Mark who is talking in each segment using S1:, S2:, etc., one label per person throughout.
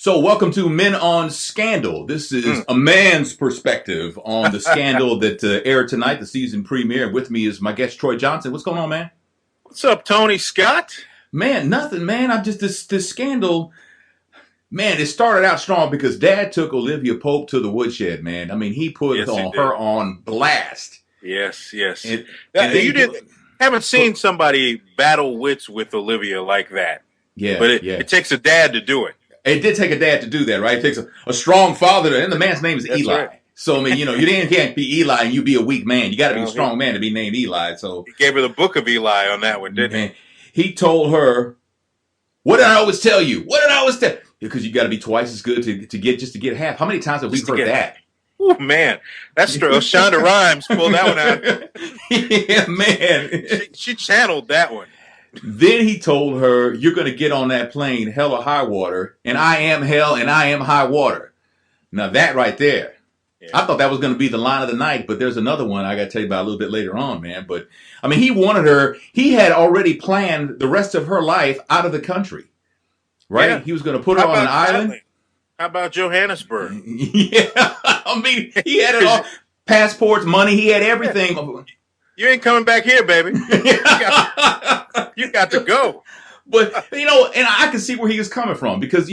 S1: So, welcome to Men on Scandal. This is a man's perspective on the scandal that aired tonight, the season premiere. With me is my guest, Troy Johnson. What's going on, man?
S2: What's up, Tony Scott?
S1: Man, nothing, man. I'm just this scandal. Man, it started out strong because Dad took Olivia Pope to the woodshed. Man, I mean, he put
S2: Yes, he
S1: on
S2: did.
S1: her on blast.
S2: Yes, yes.
S1: And then
S2: You haven't seen somebody battle wits with Olivia like that,
S1: yeah,
S2: but it,
S1: yeah.
S2: it takes a dad to do it.
S1: It did take a dad to do that, right? It takes a strong father to, and the man's name is
S2: That's
S1: Eli.
S2: right.
S1: So I mean, you can't be Eli and you be a weak man. You got to be a
S2: Well,
S1: strong man to be named Eli. So
S2: he gave her the book of Eli on that one, didn't
S1: man, he told her, "What did I always tell you? What did I always tell?" Because you got to be twice as good to get half. How many times have we
S2: Just to
S1: heard
S2: get
S1: that?
S2: he? Oh man, that's true. Shonda Rhimes pulled that one out.
S1: Yeah, man.
S2: She channeled that one.
S1: Then he told her, "You're going to get on that plane, hell or high water, and I am hell and I am high water." Now that right there.
S2: Yeah.
S1: I thought that was going to be the line of the night, but there's another one I got to tell you about a little bit later on, man. But I mean, he wanted her. He had already planned the rest of her life out of the country, right?
S2: Yeah.
S1: He was going to put her
S2: How
S1: on an
S2: about
S1: island.
S2: Scotland? How about Johannesburg?
S1: Yeah, I mean, he had it all: passports, money. He had everything.
S2: You ain't coming back here, baby. You got to go.
S1: But and I can see where he was coming from because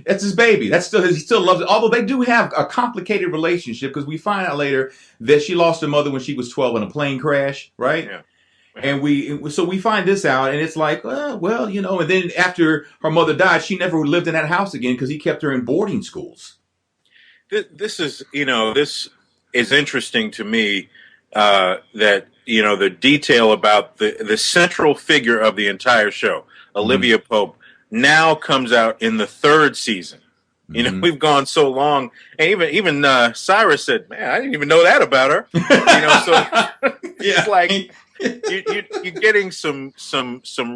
S1: that's his baby. That's still he still loves it. Although they do have a complicated relationship because we find out later that she lost her mother when she was 12 in a plane crash, right?
S2: Yeah.
S1: And we find this out, and it's like, well, and then after her mother died, she never lived in that house again because he kept her in boarding schools.
S2: This is interesting to me that the detail about the central figure of the entire show, Olivia Pope, now comes out in the third season. We've gone so long, and even Cyrus said, "Man, I didn't even know that about her." So it's like you're getting some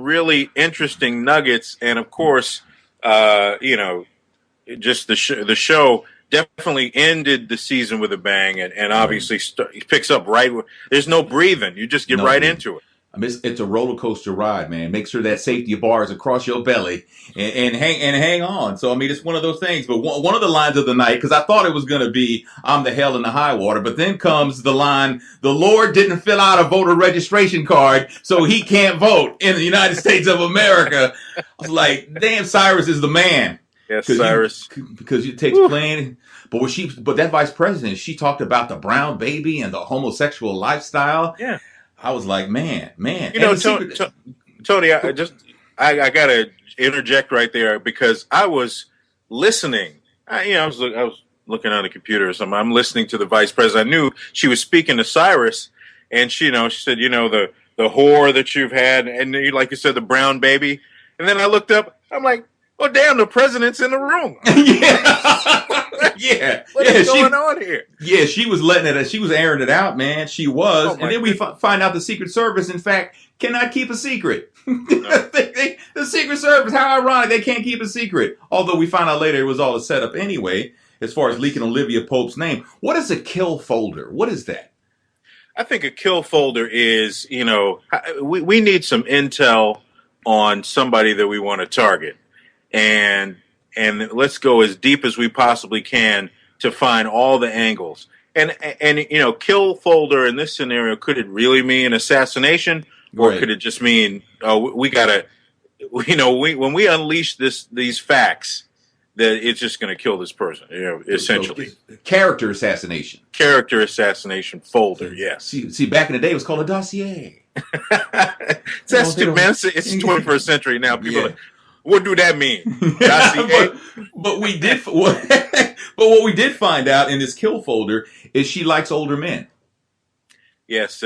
S2: really interesting nuggets, and of course, just the show definitely ended the season with a bang, and obviously picks up right. There's no breathing; you just get right into it.
S1: I mean, it's a roller coaster ride, man. Make sure that safety bar is across your belly and hang on. So I mean, it's one of those things. But one of the lines of the night, because I thought it was going to be "I'm the hell in the high water," but then comes the line, "The Lord didn't fill out a voter registration card, so he can't vote in the United States of America." I was like, "Damn, Cyrus is the man."
S2: Yes, Cyrus,
S1: because it takes playing. But that vice president, she talked about the brown baby and the homosexual lifestyle.
S2: Yeah.
S1: I was like, man.
S2: Tony, I gotta interject right there because I was listening. I was looking on the computer or something. I'm listening to the vice president. I knew she was speaking to Cyrus, and she said, the whore that you've had, and like you said, the brown baby. And then I looked up. I'm like, oh damn, the president's in the room.
S1: Yeah.
S2: What is going on here?
S1: Yeah, she was letting it. She was airing it out, man. She was, and then we find out the Secret Service, in fact, cannot keep a secret. No. The Secret Service, how ironic, they can't keep a secret. Although we find out later it was all a setup anyway, as far as leaking Olivia Pope's name. What is a kill folder? What is that?
S2: I think a kill folder is, we need some intel on somebody that we want to target, and let's go as deep as we possibly can to find all the angles. And kill folder in this scenario, could it really mean assassination, or could it just mean we gotta, when we unleash these facts, that it's just going to kill this person, essentially.
S1: So, character assassination.
S2: Character assassination folder, yes.
S1: See, back in the day, it was called a dossier.
S2: That's too, man. It's 21st century now. People what do that mean?
S1: but we did. But what we did find out in this kill folder is she likes older men.
S2: Yes,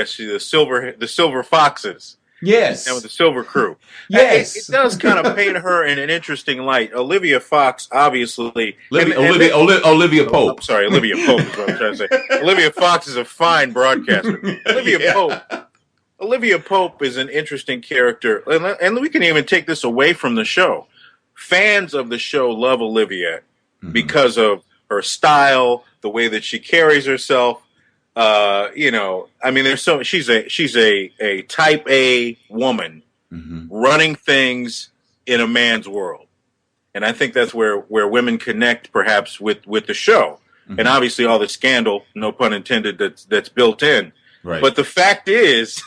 S2: she's the silver foxes.
S1: Yes,
S2: and with the silver crew.
S1: Yes,
S2: it does kind of paint her in an interesting light. Olivia Fox, obviously.
S1: Olivia Pope.
S2: I'm sorry, Olivia Pope is what I'm trying to say. Olivia Fox is a fine broadcaster. Olivia Pope is an interesting character, and we can even take this away from the show. Fans of the show love Olivia because of her style, the way that she carries herself. I mean, she's a type A woman running things in a man's world, and I think that's where women connect perhaps with the show, and obviously all the scandal, no pun intended, that's built in.
S1: Right.
S2: But the fact is,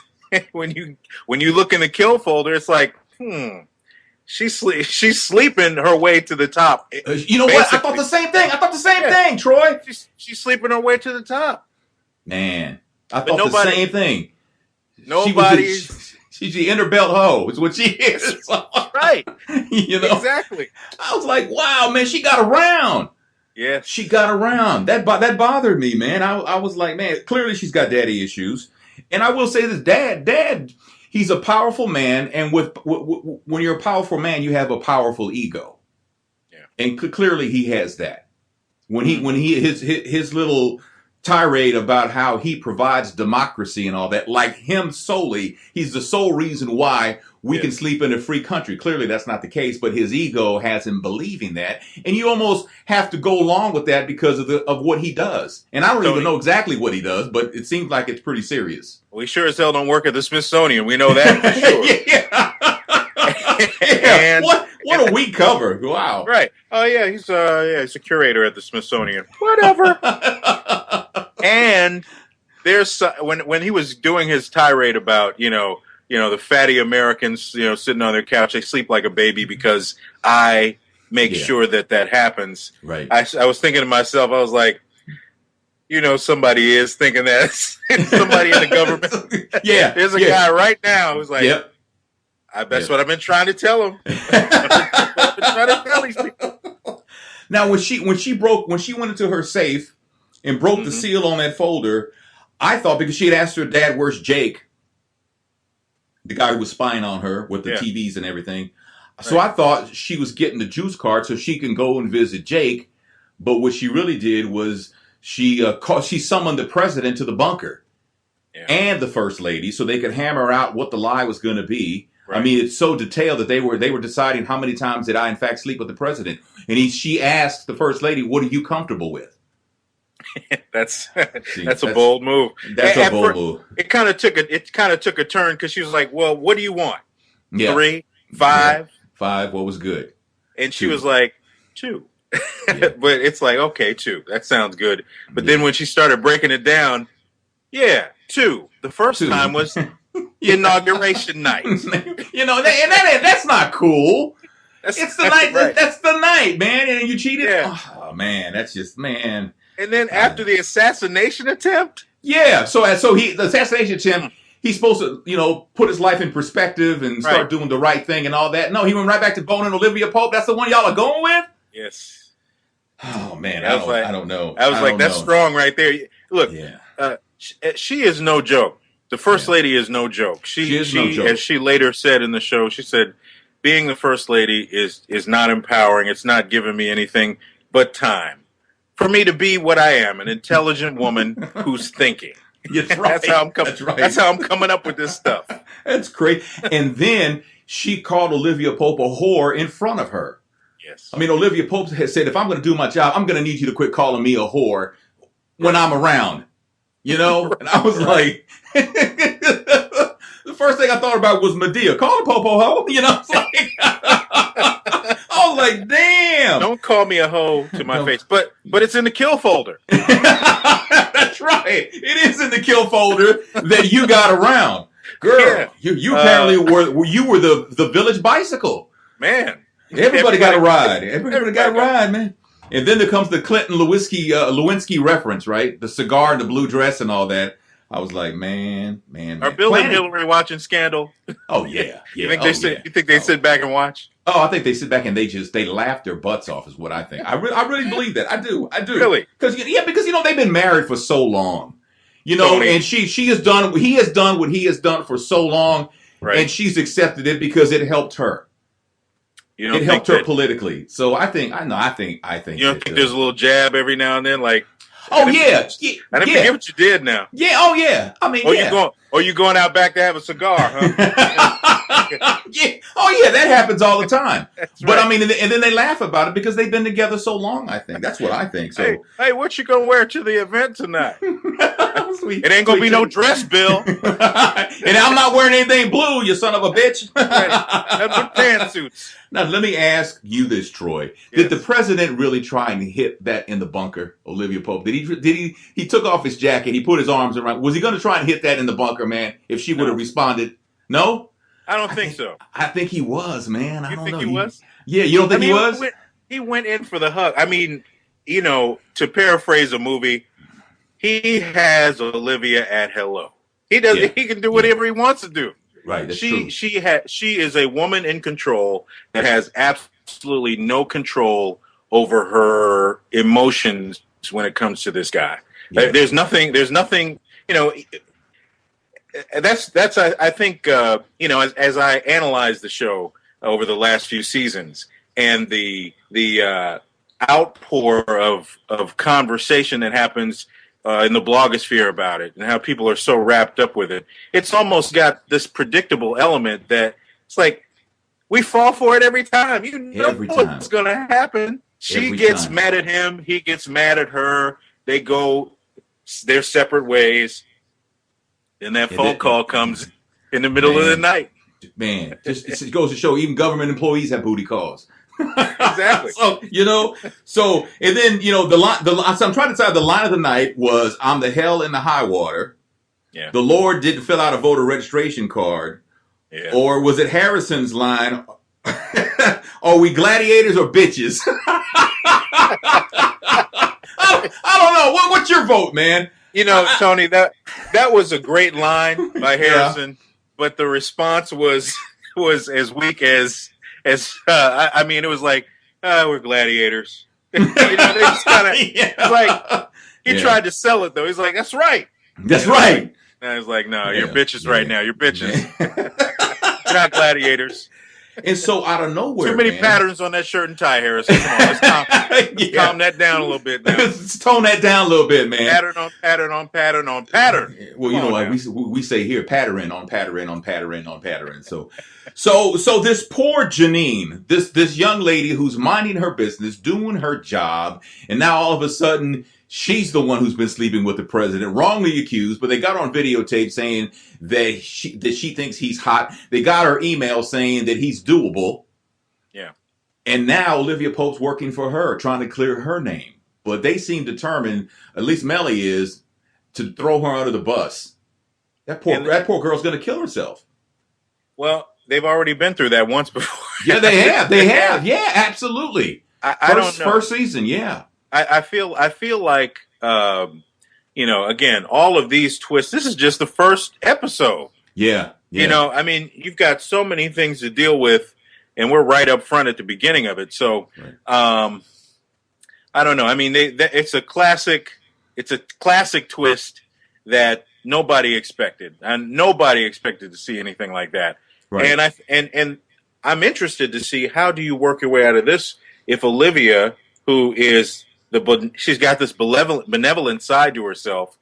S2: when you look in the kill folder, it's like, she's sleeping her way to the top.
S1: You know what? I thought the same thing. Troy.
S2: She's sleeping her way to the top.
S1: Man, I thought the same thing.
S2: Nobody's.
S1: She's the inner belt hoe. Is what she is.
S2: Right.
S1: You know
S2: Exactly.
S1: I was like, wow, man, she got around.
S2: Yeah.
S1: She got around. That bothered me, man. I was like, man, clearly she's got daddy issues. And I will say this, Dad, he's a powerful man, and when you're a powerful man, you have a powerful ego.
S2: Yeah.
S1: And clearly he has that. When he his little tirade about how he provides democracy and all that, like him solely, he's the sole reason why we can sleep in a free country. Clearly that's not the case, but his ego has him believing that. And you almost have to go along with that because of what he does. And I don't even know exactly what he does, but it seems like it's pretty serious.
S2: We sure as hell don't work at the Smithsonian. We know that for sure.
S1: And what a weak cover. Wow.
S2: Right. Oh yeah, he's a curator at the Smithsonian. Whatever. And there's when he was doing his tirade about, the fatty Americans, sitting on their couch, they sleep like a baby because I make sure that happens.
S1: Right.
S2: I was thinking to myself, I was like, somebody is thinking that. Somebody in the government.
S1: Yeah.
S2: There's a guy right now who's like,
S1: yep.
S2: That's what I've been trying to tell him. I've been trying to tell these people.
S1: Now, when she went into her safe and broke the seal on that folder, I thought, because she had asked her dad, where's Jake? The guy who was spying on her with the TVs and everything. So I thought she was getting the juice card so she can go and visit Jake. But what she really did was she summoned the president to the bunker and the first lady so they could hammer out what the lie was going to be. Right. I mean, it's so detailed that they were deciding how many times did I in fact sleep with the president. And she asked the first lady, what are you comfortable with?
S2: That's a bold move.
S1: That's a bold move.
S2: It kind of took a turn because she was like, "Well, what do you want?
S1: Yeah.
S2: 3, 5,
S1: 5. What was good?"
S2: And she was like, 2. But it's like, okay, 2. That sounds good. But then when she started breaking it down, 2. The first time was inauguration night.
S1: That's not cool. It's the night. Right. That's the night, man. And you cheated.
S2: Yeah.
S1: Oh man, that's just man.
S2: And then after the assassination attempt?
S1: Yeah. So the assassination attempt, he's supposed to, put his life in perspective and start doing the right thing and all that. No, he went right back to boning Olivia Pope. That's the one y'all are going with?
S2: Yes.
S1: Oh, man. I don't know.
S2: I was like, that's strong right there. Look, she is no joke. The first lady is no joke. She is no joke. As she later said in the show, she said, being the first lady is not empowering. It's not giving me anything but time for me to be what I am, an intelligent woman who's thinking.
S1: That's right.
S2: That's how I'm coming up with this stuff.
S1: That's great. And then she called Olivia Pope a whore in front of her.
S2: Yes.
S1: I mean, Olivia Pope has said, if I'm going to do my job, I'm going to need you to quit calling me a whore when I'm around. And I was like, the first thing I thought about was Medea. Call her Popo ho. It's like, I was like, damn.
S2: Don't call me a hoe to my face. But it's in the kill folder.
S1: That's right. It is in the kill folder that you got around. Girl, you apparently were the village bicycle.
S2: Man.
S1: Everybody got a ride. Everybody got a ride, man. And then there comes the Clinton Lewinsky reference, right? The cigar and the blue dress and all that. I was like, man.
S2: Are Bill and Hillary watching Scandal?
S1: Oh yeah,
S2: You think they sit back and watch?
S1: Oh, I think they sit back and they laugh their butts off, is what I think. I really believe that. I do.
S2: Really?
S1: Because they've been married for so long, and he has done what he has done for so long, right. And she's accepted it because it helped her. It helped her politically. So I think. You don't
S2: think there's a little jab every now and then, like?
S1: Oh yeah.
S2: I didn't forget what you did now.
S1: Yeah. Oh yeah. I mean,
S2: you going out back to have a cigar, huh?
S1: Yeah. Oh yeah, that happens all the time.
S2: That's
S1: But
S2: right.
S1: I mean, and then they laugh about it because they've been together so long. I think that's what I think.
S2: Hey,
S1: So
S2: hey, what you gonna wear to the event tonight?
S1: sweet,
S2: It ain't gonna
S1: sweet
S2: be no
S1: dreams.
S2: dress, Bill.
S1: And I'm not wearing anything blue, you son of a bitch.
S2: Right. Nothing but pantsuits.
S1: Now let me ask you this, Troy. Did the
S2: Yes.
S1: president really try and hit that in the bunker, Olivia Pope? He took off his jacket, he put his arms around. Was he going to try and hit that in the bunker, man? If she would have
S2: No,
S1: responded, no.
S2: I don't
S1: I
S2: think
S1: think
S2: so.
S1: I think he was, man. I
S2: You
S1: don't
S2: think
S1: know.
S2: he was?
S1: Yeah, you don't
S2: I
S1: think he
S2: mean,
S1: was?
S2: he went in for the hug. I mean, to paraphrase a movie, he has Olivia at hello. He does.
S1: Yeah,
S2: He can do
S1: yeah.
S2: whatever he wants to do.
S1: Right, that's
S2: She
S1: true.
S2: she is a woman in control that has absolutely no control over her emotions when it comes to this guy.
S1: Yeah.
S2: There's nothing. There's nothing. You know, that's I think as I analyze the show over the last few seasons and the outpour of conversation that happens in the blogosphere about it and how people are so wrapped up with it, it's almost got this predictable element that it's like we fall for it every time. You know
S1: Every time.
S2: what's going to happen. She
S1: Every
S2: gets
S1: time.
S2: mad at him. He gets mad at her. They go their separate ways. And that phone call comes in the middle of the night.
S1: Man, it goes to show even government employees have booty calls.
S2: Exactly.
S1: So and then so I'm trying to decide the line of the night was I'm the hell in the high water.
S2: Yeah.
S1: The Lord didn't fill out a voter registration card.
S2: Yeah.
S1: Or was it Harrison's line? Are we gladiators or bitches? I don't know. What's your vote, man?
S2: Tony, that was a great line by Harrison, but the response was as weak as I mean, it was like we're gladiators. They just kind of like he tried to sell it though. He's like, that's right.
S1: That's right.
S2: And I was like, no, you're bitches right now. You're bitches. You're not gladiators.
S1: And so out of nowhere,
S2: too many patterns on that shirt and tie, Harrison. Come on, let's calm that down a little bit now.
S1: Let's tone that down a little bit, man.
S2: Pattern on pattern on pattern on pattern.
S1: Well, you know what we say here: pattern on pattern on pattern on pattern. So this poor Janine, this young lady who's minding her business, doing her job, and now all of a sudden she's the one who's been sleeping with the president, wrongly accused. But they got on videotape saying that she thinks he's hot. They got her email saying that he's doable.
S2: Yeah.
S1: And now Olivia Pope's working for her, trying to clear her name. But they seem determined, at least Melly is, to throw her under the bus. That poor girl's going to kill herself.
S2: Well, they've already been through that once before.
S1: Yeah, they have. They have. Yeah, absolutely.
S2: I don't know.
S1: First season, yeah.
S2: I feel like again, all of these twists. This is just the first episode.
S1: Yeah.
S2: I mean, you've got so many things to deal with, and we're right up front at the beginning of it. So,
S1: right.
S2: I don't know. I mean, it's a classic twist that nobody expected, and nobody expected to see anything like that. Right. And I'm interested to see how do you work your way out of this if Olivia, who is she's got this benevolent side to herself,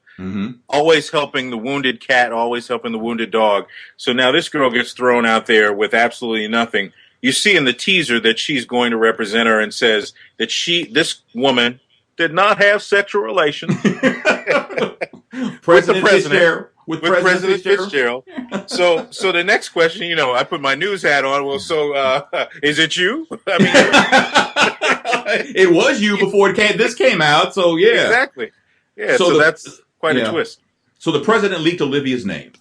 S2: always helping the wounded cat, always helping the wounded dog. So now this girl gets thrown out there with absolutely nothing. You see in the teaser that she's going to represent her and says that this woman did not have sexual relations with the president. With President Fitzgerald. So the next question, I put my news hat on. Well, so is it you? I
S1: mean, it was you before this came out. So yeah,
S2: exactly. Yeah. So that's quite a twist.
S1: So the president leaked Olivia's name.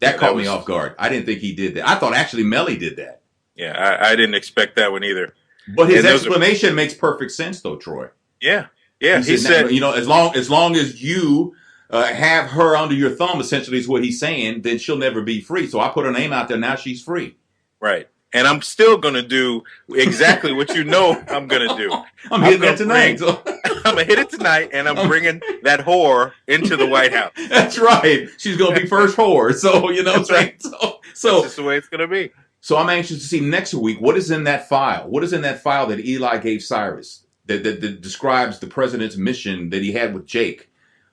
S1: That caught me off guard. I didn't think he did that. I thought actually Melly did that.
S2: Yeah, I didn't expect that one either.
S1: But his explanation makes perfect sense, though, Troy.
S2: Yeah. He said,
S1: as long as you have her under your thumb, essentially is what he's saying, then she'll never be free. So I put her name out there. Now she's free.
S2: Right. And I'm still going to do exactly what I'm going to do.
S1: I'm hitting it tonight.
S2: I'm going to hit it tonight, and I'm bringing that whore into the White House.
S1: That's right. She's going to be first whore. So,
S2: That's right.
S1: So
S2: that's just the way it's going to be.
S1: So I'm anxious to see next week what is in that file. What is in that file that Eli gave Cyrus that describes the president's mission that he had with Jake?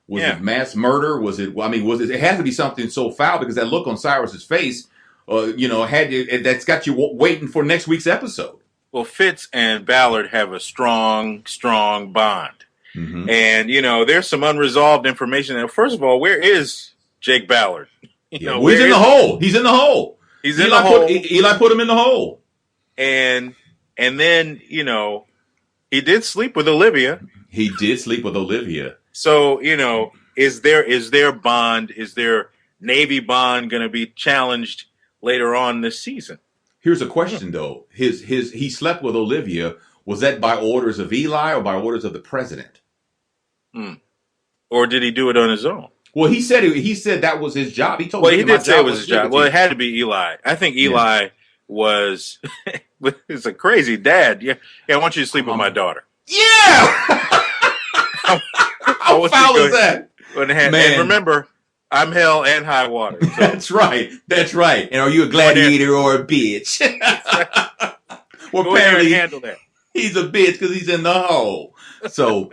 S1: Was it mass murder? Was it? I mean, it had to be something so foul because that look on Cyrus's face that's got you waiting for next week's episode.
S2: Well, Fitz and Ballard have a strong, strong bond.
S1: Mm-hmm.
S2: And, there's some unresolved information. Now, first of all, where is Jake Ballard?
S1: He's in the hole. He's in the hole.
S2: He's in the hole.
S1: Eli put him in the hole.
S2: And then, he did sleep with Olivia.
S1: He did sleep with Olivia.
S2: So, is their bond, is their Navy bond going to be challenged later on this season?
S1: Here's a question though. He slept with Olivia. Was that by orders of Eli or by orders of the president?
S2: Or did he do it on his own?
S1: Well, he said that was his job. He told
S2: me. Well, he did say it was his job. Well, it had to be Eli. I think Eli was is a crazy dad. Yeah, I want you to sleep with my daughter.
S1: Yeah. How foul is that?
S2: And remember, I'm hell and high water. So.
S1: That's right. And are you a gladiator or a bitch? Well,
S2: go ahead and handle that.
S1: He's a bitch because he's in the hole. So,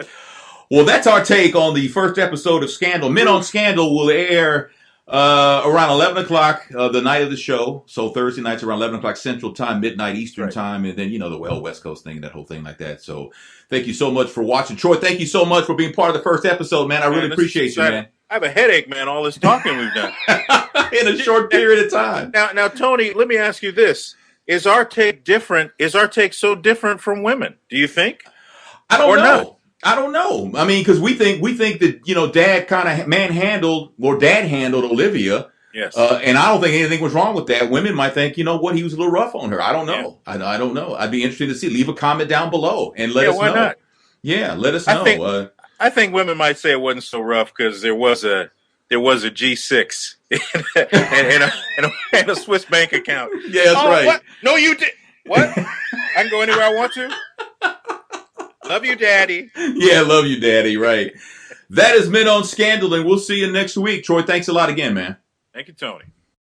S1: well, that's our take on the first episode of Scandal. Men on Scandal will air around 11 o'clock the night of the show. So Thursday nights around 11 o'clock Central Time, midnight Eastern Time, and then, the West Coast thing, that whole thing like that. So thank you so much for watching. Troy, thank you so much for being part of the first episode, man. I really appreciate you, man.
S2: I have a headache, man, all this talking we've done.
S1: In a short period of time.
S2: Now, Tony, let me ask you this. Is our take different? Is our take so different from women? Do you think?
S1: I don't know. I don't know. I mean, because we think that Dad kind of Dad handled Olivia.
S2: Yes.
S1: And I don't think anything was wrong with that. Women might think, he was a little rough on her. I don't know. Yeah. I don't know. I'd be interested to see. Leave a comment down below and let us know.
S2: Why not?
S1: Yeah, let us know.
S2: I think women might say it wasn't so rough because there was a G6 and a Swiss bank account.
S1: Yeah, that's right.
S2: What? No, you did. What? I can go anywhere I want to. Love you, Daddy.
S1: Yeah, love you, Daddy. Right. That is Men on Scandal, and we'll see you next week. Troy, thanks a lot again, man.
S2: Thank you, Tony.